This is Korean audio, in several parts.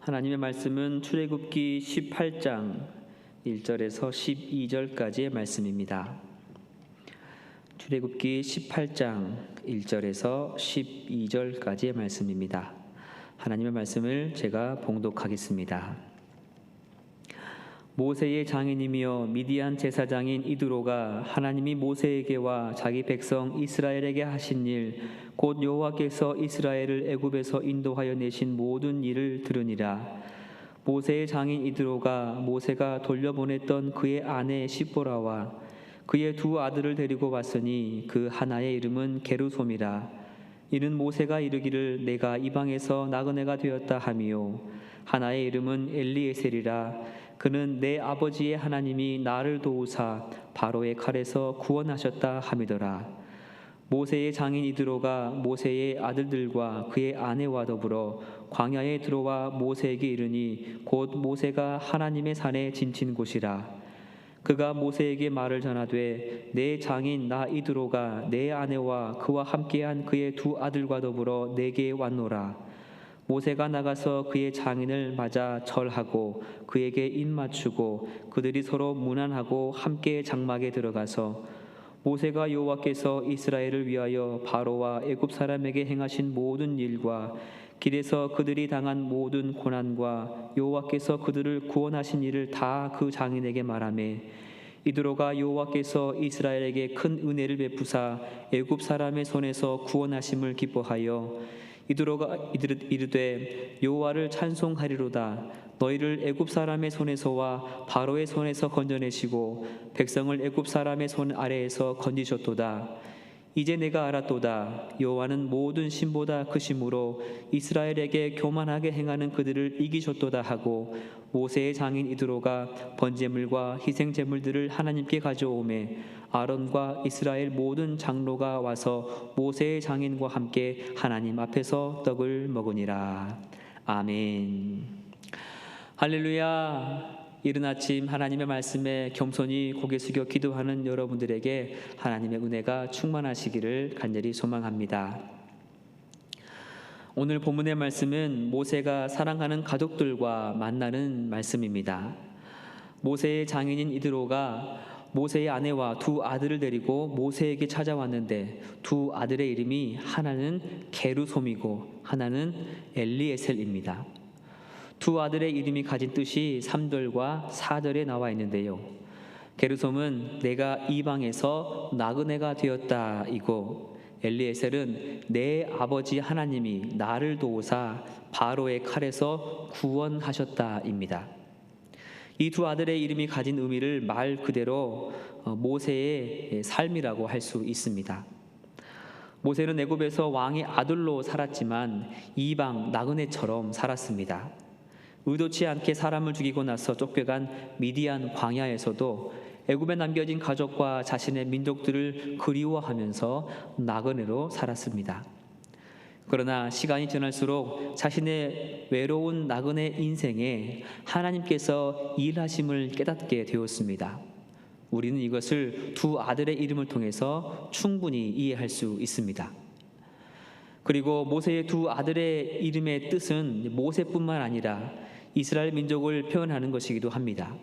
하나님의 말씀은 출애굽기 18장 1절에서 12절까지의 말씀입니다. 출애굽기 18장 1절에서 12절까지의 말씀입니다. 하나님의 말씀을 제가 봉독하겠습니다. 모세의 장인이며 미디안 제사장인 이드로가 하나님이 모세에게와 자기 백성 이스라엘에게 하신 일, 곧 여호와께서 이스라엘을 애굽에서 인도하여 내신 모든 일을 들으니라. 모세의 장인 이드로가 모세가 돌려보냈던 그의 아내 시보라와 그의 두 아들을 데리고 왔으니 그 하나의 이름은 게르솜이라. 이는 모세가 이르기를 내가 이방에서 나그네가 되었다 하미요, 하나의 이름은 엘리에셀이라. 그는 내 아버지의 하나님이 나를 도우사 바로의 칼에서 구원하셨다 함이더라. 모세의 장인 이드로가 모세의 아들들과 그의 아내와 더불어 광야에 들어와 모세에게 이르니 곧 모세가 하나님의 산에 진친 곳이라. 그가 모세에게 말을 전하되 내 장인 나 이드로가 내 아내와 그와 함께한 그의 두 아들과 더불어 내게 왔노라. 모세가 나가서 그의 장인을 맞아 절하고 그에게 입맞추고 그들이 서로 문안하고 함께 장막에 들어가서 모세가 여호와께서 이스라엘을 위하여 바로와 애굽 사람에게 행하신 모든 일과 길에서 그들이 당한 모든 고난과 여호와께서 그들을 구원하신 일을 다 그 장인에게 말하매, 이드로가 여호와께서 이스라엘에게 큰 은혜를 베푸사 애굽 사람의 손에서 구원하심을 기뻐하여 이드로가 이르되 여호와를 찬송하리로다. 너희를 애굽 사람의 손에서와 바로의 손에서 건져내시고 백성을 애굽 사람의 손 아래에서 건지셨도다. 이제 내가 알았도다. 여호와는 모든 신보다 크심으로 이스라엘에게 교만하게 행하는 그들을 이기셨도다 하고, 모세의 장인 이드로가 번제물과 희생제물들을 하나님께 가져오매 아론과 이스라엘 모든 장로가 와서 모세의 장인과 함께 하나님 앞에서 떡을 먹으니라. 아멘. 할렐루야. 이른 아침 하나님의 말씀에 겸손히 고개 숙여 기도하는 여러분들에게 하나님의 은혜가 충만하시기를 간절히 소망합니다. 오늘 본문의 말씀은 모세가 사랑하는 가족들과 만나는 말씀입니다. 모세의 장인인 이드로가 모세의 아내와 두 아들을 데리고 모세에게 찾아왔는데 두 아들의 이름이 하나는 게르솜이고 하나는 엘리에셀입니다. 두 아들의 이름이 가진 뜻이 3절과 4절에 나와 있는데요. 게르솜은 내가 이방에서 나그네가 되었다 이고, 엘리에셀은 내 아버지 하나님이 나를 도우사 바로의 칼에서 구원하셨다 입니다. 이 두 아들의 이름이 가진 의미를 말 그대로 모세의 삶이라고 할 수 있습니다. 모세는 애굽에서 왕의 아들로 살았지만 이방 나그네처럼 살았습니다. 의도치 않게 사람을 죽이고 나서 쫓겨간 미디안 광야에서도 애굽에 남겨진 가족과 자신의 민족들을 그리워하면서 나그네로 살았습니다. 그러나 시간이 지날수록 자신의 외로운 나그네 인생에 하나님께서 일하심을 깨닫게 되었습니다. 우리는 이것을 두 아들의 이름을 통해서 충분히 이해할 수 있습니다. 그리고 모세의 두 아들의 이름의 뜻은 모세뿐만 아니라 이스라엘 민족을 표현하는 것이기도 합니다.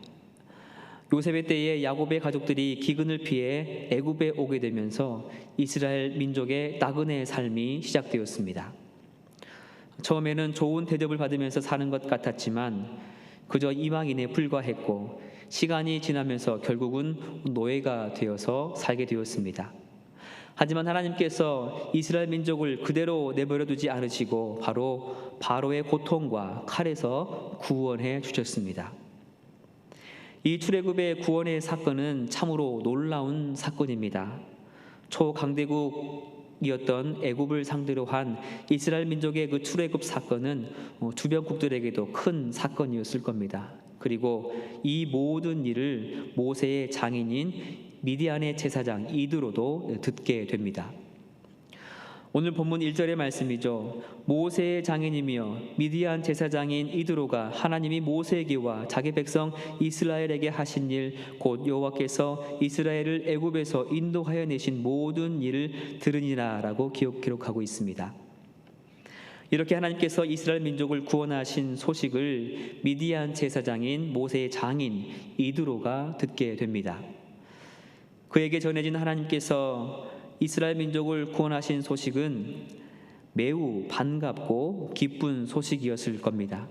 요셉의 때에 야곱의 가족들이 기근을 피해 애굽에 오게 되면서 이스라엘 민족의 나그네의 삶이 시작되었습니다. 처음에는 좋은 대접을 받으면서 사는 것 같았지만 그저 이방인에 불과했고, 시간이 지나면서 결국은 노예가 되어서 살게 되었습니다. 하지만 하나님께서 이스라엘 민족을 그대로 내버려 두지 않으시고 바로의 고통과 칼에서 구원해 주셨습니다. 이 출애굽의 구원의 사건은 참으로 놀라운 사건입니다. 초강대국이었던 애굽을 상대로 한 이스라엘 민족의 그 출애굽 사건은 주변국들에게도 큰 사건이었을 겁니다. 그리고 이 모든 일을 모세의 장인인 미디안의 제사장 이드로도 듣게 됩니다. 오늘 본문 1절의 말씀이죠. 모세의 장인이며 미디안 제사장인 이드로가 하나님이 모세에게와 자기 백성 이스라엘에게 하신 일, 곧 여호와께서 이스라엘을 애굽에서 인도하여 내신 모든 일을 들으니라 라고 기록하고 있습니다. 이렇게 하나님께서 이스라엘 민족을 구원하신 소식을 미디안 제사장인 모세의 장인 이드로가 듣게 됩니다. 그에게 전해진 하나님께서 이스라엘 민족을 구원하신 소식은 매우 반갑고 기쁜 소식이었을 겁니다.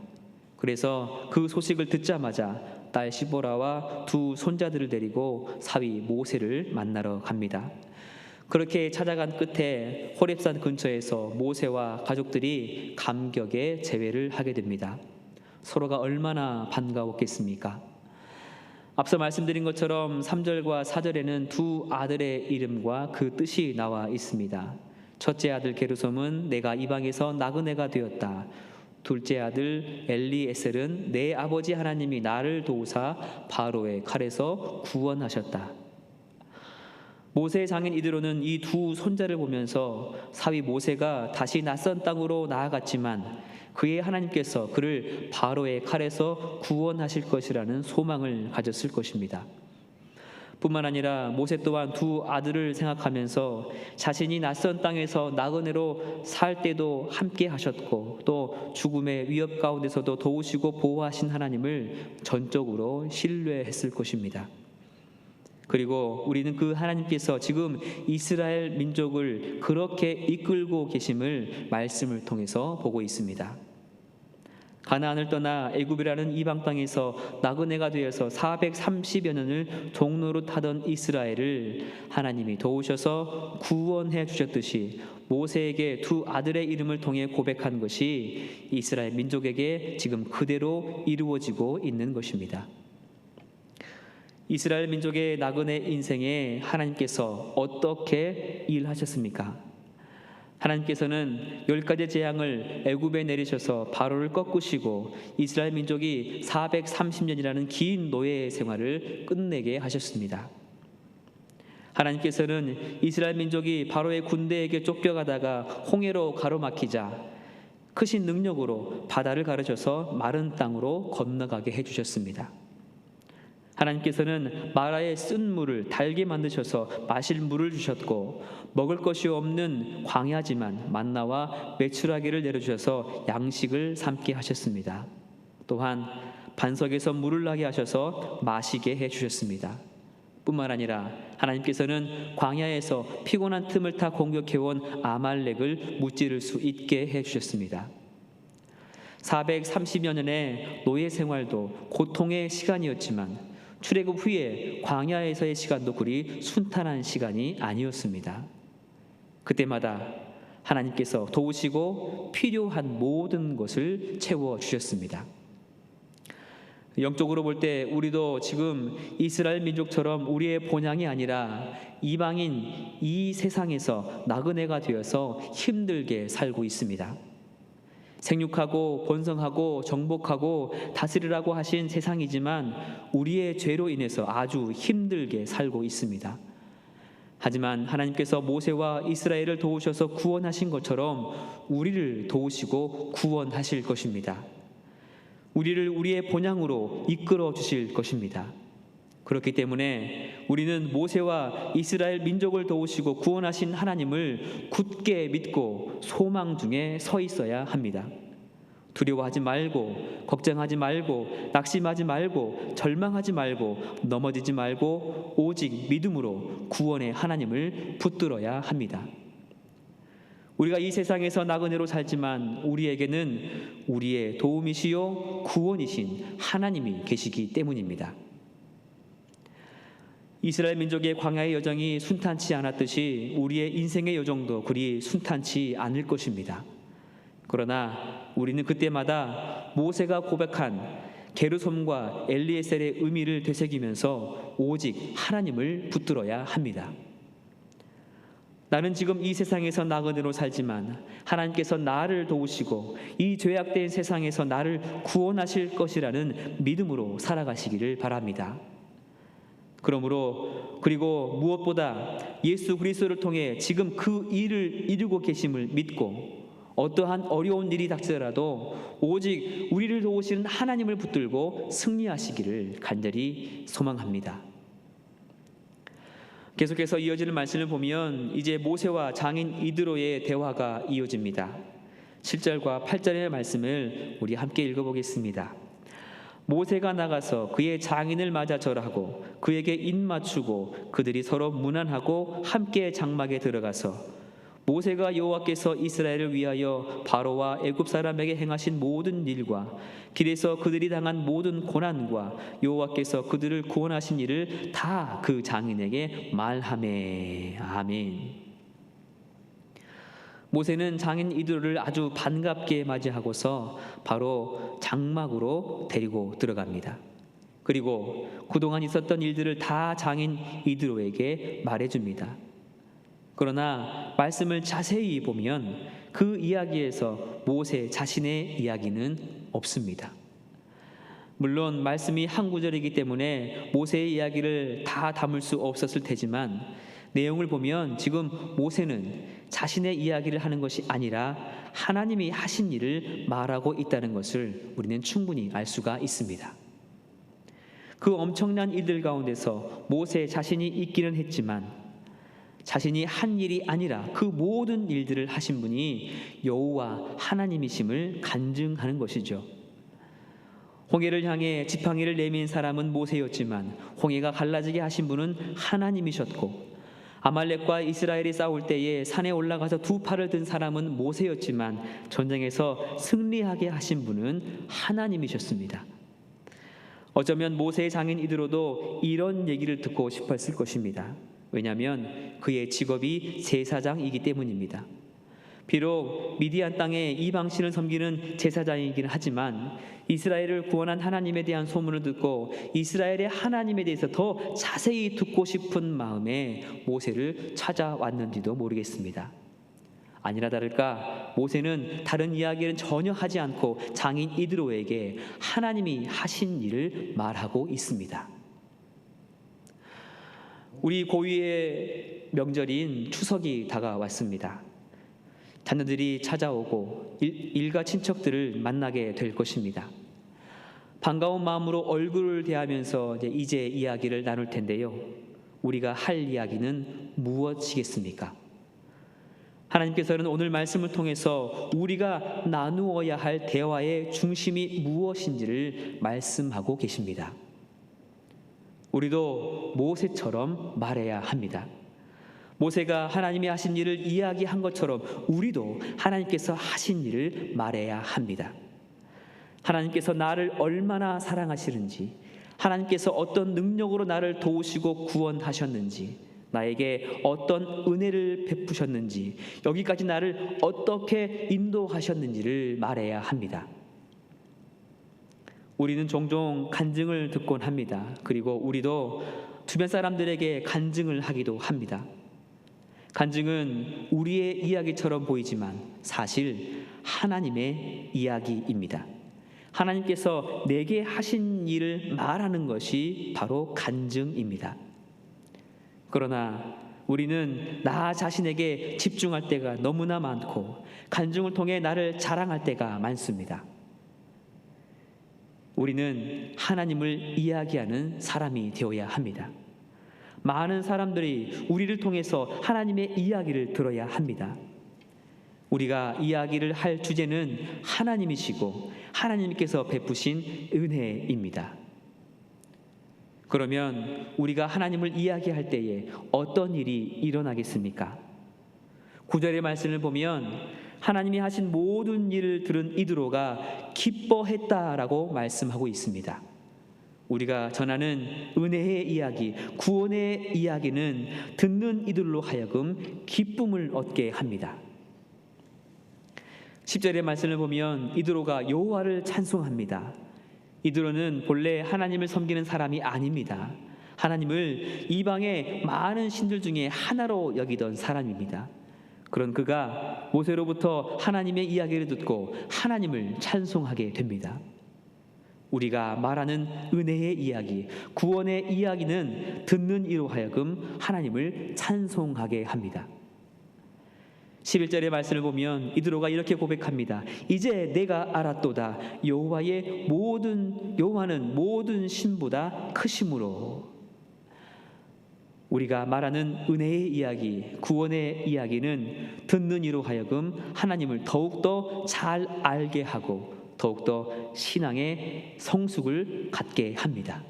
그래서 그 소식을 듣자마자 딸 시보라와 두 손자들을 데리고 사위 모세를 만나러 갑니다. 그렇게 찾아간 끝에 호렙산 근처에서 모세와 가족들이 감격의 제회를 하게 됩니다. 서로가 얼마나 반가웠겠습니까? 앞서 말씀드린 것처럼 3절과 4절에는 두 아들의 이름과 그 뜻이 나와 있습니다. 첫째 아들 게르솜은 내가 이방에서 나그네가 되었다. 둘째 아들 엘리에셀은 내 아버지 하나님이 나를 도우사 바로의 칼에서 구원하셨다. 모세의 장인 이드로는 이 두 손자를 보면서 사위 모세가 다시 낯선 땅으로 나아갔지만 그의 하나님께서 그를 바로의 칼에서 구원하실 것이라는 소망을 가졌을 것입니다. 뿐만 아니라 모세 또한 두 아들을 생각하면서 자신이 낯선 땅에서 나그네로 살 때도 함께 하셨고 또 죽음의 위협 가운데서도 도우시고 보호하신 하나님을 전적으로 신뢰했을 것입니다. 그리고 우리는 그 하나님께서 지금 이스라엘 민족을 그렇게 이끌고 계심을 말씀을 통해서 보고 있습니다. 가나안을 떠나 애굽이라는 이방 땅에서 나그네가 되어서 430여 년을 종노릇하던 이스라엘을 하나님이 도우셔서 구원해 주셨듯이 모세에게 두 아들의 이름을 통해 고백한 것이 이스라엘 민족에게 지금 그대로 이루어지고 있는 것입니다. 이스라엘 민족의 나그네 인생에 하나님께서 어떻게 일하셨습니까? 하나님께서는 10가지 재앙을 애굽에 내리셔서 바로를 꺾으시고 이스라엘 민족이 430년이라는 긴 노예 생활을 끝내게 하셨습니다. 하나님께서는 이스라엘 민족이 바로의 군대에게 쫓겨가다가 홍해로 가로막히자 크신 능력으로 바다를 가르셔서 마른 땅으로 건너가게 해주셨습니다. 하나님께서는 마라의 쓴 물을 달게 만드셔서 마실 물을 주셨고 먹을 것이 없는 광야지만 만나와 메추라기를 내려주셔서 양식을 삼게 하셨습니다. 또한 반석에서 물을 나게 하셔서 마시게 해주셨습니다. 뿐만 아니라 하나님께서는 광야에서 피곤한 틈을 타 공격해온 아말렉을 무찌를 수 있게 해주셨습니다. 430여 년의 노예 생활도 고통의 시간이었지만 출애굽 후에 광야에서의 시간도 그리 순탄한 시간이 아니었습니다. 그때마다 하나님께서 도우시고 필요한 모든 것을 채워주셨습니다. 영적으로 볼 때 우리도 지금 이스라엘 민족처럼 우리의 본향이 아니라 이방인 이 세상에서 나그네가 되어서 힘들게 살고 있습니다. 생육하고 번성하고 정복하고 다스리라고 하신 세상이지만 우리의 죄로 인해서 아주 힘들게 살고 있습니다. 하지만 하나님께서 모세와 이스라엘을 도우셔서 구원하신 것처럼 우리를 도우시고 구원하실 것입니다. 우리를 우리의 본향으로 이끌어 주실 것입니다. 그렇기 때문에 우리는 모세와 이스라엘 민족을 도우시고 구원하신 하나님을 굳게 믿고 소망 중에 서 있어야 합니다. 두려워하지 말고 걱정하지 말고 낙심하지 말고 절망하지 말고 넘어지지 말고 오직 믿음으로 구원의 하나님을 붙들어야 합니다. 우리가 이 세상에서 나그네로 살지만 우리에게는 우리의 도움이시요 구원이신 하나님이 계시기 때문입니다. 이스라엘 민족의 광야의 여정이 순탄치 않았듯이 우리의 인생의 여정도 그리 순탄치 않을 것입니다. 그러나 우리는 그때마다 모세가 고백한 게르솜과 엘리에셀의 의미를 되새기면서 오직 하나님을 붙들어야 합니다. 나는 지금 이 세상에서 나그네로 살지만 하나님께서 나를 도우시고 이 죄악된 세상에서 나를 구원하실 것이라는 믿음으로 살아가시기를 바랍니다. 그리고 무엇보다 예수 그리스도를 통해 지금 그 일을 이루고 계심을 믿고 어떠한 어려운 일이 닥치더라도 오직 우리를 도우시는 하나님을 붙들고 승리하시기를 간절히 소망합니다. 계속해서 이어지는 말씀을 보면 이제 모세와 장인 이드로의 대화가 이어집니다. 7절과 8절의 말씀을 우리 함께 읽어보겠습니다. 모세가 나가서 그의 장인을 맞아 절하고 그에게 입맞추고 그들이 서로 문안하고 함께 장막에 들어가서 모세가 여호와께서 이스라엘을 위하여 바로와 애굽 사람에게 행하신 모든 일과 길에서 그들이 당한 모든 고난과 여호와께서 그들을 구원하신 일을 다 그 장인에게 말하매. 아멘. 모세는 장인 이드로를 아주 반갑게 맞이하고서 바로 장막으로 데리고 들어갑니다. 그리고 그동안 있었던 일들을 다 장인 이드로에게 말해줍니다. 그러나 말씀을 자세히 보면 그 이야기에서 모세 자신의 이야기는 없습니다. 물론 말씀이 한 구절이기 때문에 모세의 이야기를 다 담을 수 없었을 테지만 내용을 보면 지금 모세는 자신의 이야기를 하는 것이 아니라 하나님이 하신 일을 말하고 있다는 것을 우리는 충분히 알 수가 있습니다. 그 엄청난 일들 가운데서 모세 자신이 있기는 했지만 자신이 한 일이 아니라 그 모든 일들을 하신 분이 여호와 하나님이심을 간증하는 것이죠. 홍해를 향해 지팡이를 내민 사람은 모세였지만 홍해가 갈라지게 하신 분은 하나님이셨고, 아말렉과 이스라엘이 싸울 때에 산에 올라가서 두 팔을 든 사람은 모세였지만 전쟁에서 승리하게 하신 분은 하나님이셨습니다. 어쩌면 모세의 장인 이드로도 이런 얘기를 듣고 싶었을 것입니다. 왜냐하면 그의 직업이 제사장이기 때문입니다. 비록 미디안 땅에 이방신을 섬기는 제사장이긴 하지만 이스라엘을 구원한 하나님에 대한 소문을 듣고 이스라엘의 하나님에 대해서 더 자세히 듣고 싶은 마음에 모세를 찾아왔는지도 모르겠습니다. 아니나 다를까 모세는 다른 이야기는 전혀 하지 않고 장인 이드로에게 하나님이 하신 일을 말하고 있습니다. 우리 고유의 명절인 추석이 다가왔습니다. 자녀들이 찾아오고 일가 친척들을 만나게 될 것입니다. 반가운 마음으로 얼굴을 대하면서 이제 이야기를 나눌 텐데요. 우리가 할 이야기는 무엇이겠습니까? 하나님께서는 오늘 말씀을 통해서 우리가 나누어야 할 대화의 중심이 무엇인지를 말씀하고 계십니다. 우리도 모세처럼 말해야 합니다. 모세가 하나님이 하신 일을 이야기한 것처럼 우리도 하나님께서 하신 일을 말해야 합니다. 하나님께서 나를 얼마나 사랑하시는지, 하나님께서 어떤 능력으로 나를 도우시고 구원하셨는지, 나에게 어떤 은혜를 베푸셨는지, 여기까지 나를 어떻게 인도하셨는지를 말해야 합니다. 우리는 종종 간증을 듣곤 합니다. 그리고 우리도 주변 사람들에게 간증을 하기도 합니다. 간증은 우리의 이야기처럼 보이지만 사실 하나님의 이야기입니다. 하나님께서 내게 하신 일을 말하는 것이 바로 간증입니다. 그러나 우리는 나 자신에게 집중할 때가 너무나 많고 간증을 통해 나를 자랑할 때가 많습니다. 우리는 하나님을 이야기하는 사람이 되어야 합니다. 많은 사람들이 우리를 통해서 하나님의 이야기를 들어야 합니다. 우리가 이야기를 할 주제는 하나님이시고 하나님께서 베푸신 은혜입니다. 그러면 우리가 하나님을 이야기할 때에 어떤 일이 일어나겠습니까? 9절의 말씀을 보면 하나님이 하신 모든 일을 들은 이드로가 기뻐했다라고 말씀하고 있습니다. 우리가 전하는 은혜의 이야기, 구원의 이야기는 듣는 이들로 하여금 기쁨을 얻게 합니다. 10절의 말씀을 보면 이드로가 여호와를 찬송합니다. 이드로는 본래 하나님을 섬기는 사람이 아닙니다. 하나님을 이방의 많은 신들 중에 하나로 여기던 사람입니다. 그런 그가 모세로부터 하나님의 이야기를 듣고 하나님을 찬송하게 됩니다. 우리가 말하는 은혜의 이야기, 구원의 이야기는 듣는 이로 하여금 하나님을 찬송하게 합니다. 11절의 말씀을 보면 이드로가 이렇게 고백합니다. 이제 내가 알았도다. 여호와는 모든 신보다 크심으로. 우리가 말하는 은혜의 이야기, 구원의 이야기는 듣는 이로 하여금 하나님을 더욱더 잘 알게 하고 더욱더 신앙의 성숙을 갖게 합니다.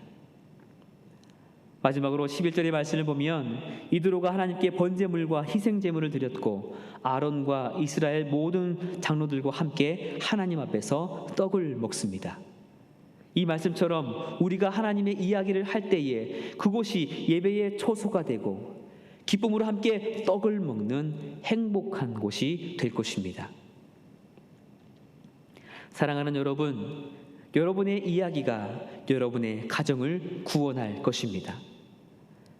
마지막으로 11절의 말씀을 보면 이드로가 하나님께 번제물과 희생제물을 드렸고 아론과 이스라엘 모든 장로들과 함께 하나님 앞에서 떡을 먹습니다. 이 말씀처럼 우리가 하나님의 이야기를 할 때에 그곳이 예배의 초소가 되고 기쁨으로 함께 떡을 먹는 행복한 곳이 될 것입니다. 사랑하는 여러분, 여러분의 이야기가 여러분의 가정을 구원할 것입니다.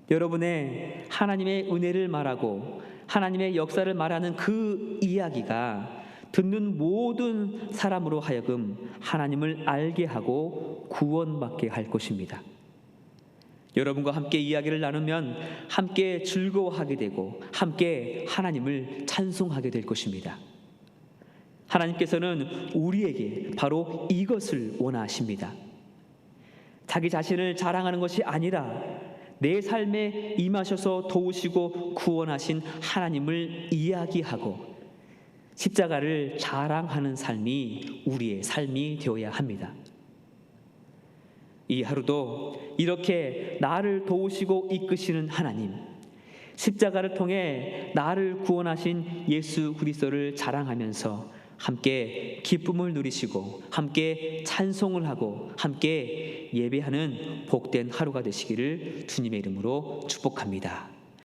여러분의 하나님의 은혜를 말하고 하나님의 역사를 말하는 그 이야기가 듣는 모든 사람으로 하여금 하나님을 알게 하고 구원받게 할 것입니다. 여러분과 함께 이야기를 나누면 함께 즐거워하게 되고 함께 하나님을 찬송하게 될 것입니다. 하나님께서는 우리에게 바로 이것을 원하십니다. 자기 자신을 자랑하는 것이 아니라 내 삶에 임하셔서 도우시고 구원하신 하나님을 이야기하고 십자가를 자랑하는 삶이 우리의 삶이 되어야 합니다. 이 하루도 이렇게 나를 도우시고 이끄시는 하나님, 십자가를 통해 나를 구원하신 예수 그리스도를 자랑하면서 함께 기쁨을 누리시고 함께 찬송을 하고 함께 예배하는 복된 하루가 되시기를 주님의 이름으로 축복합니다.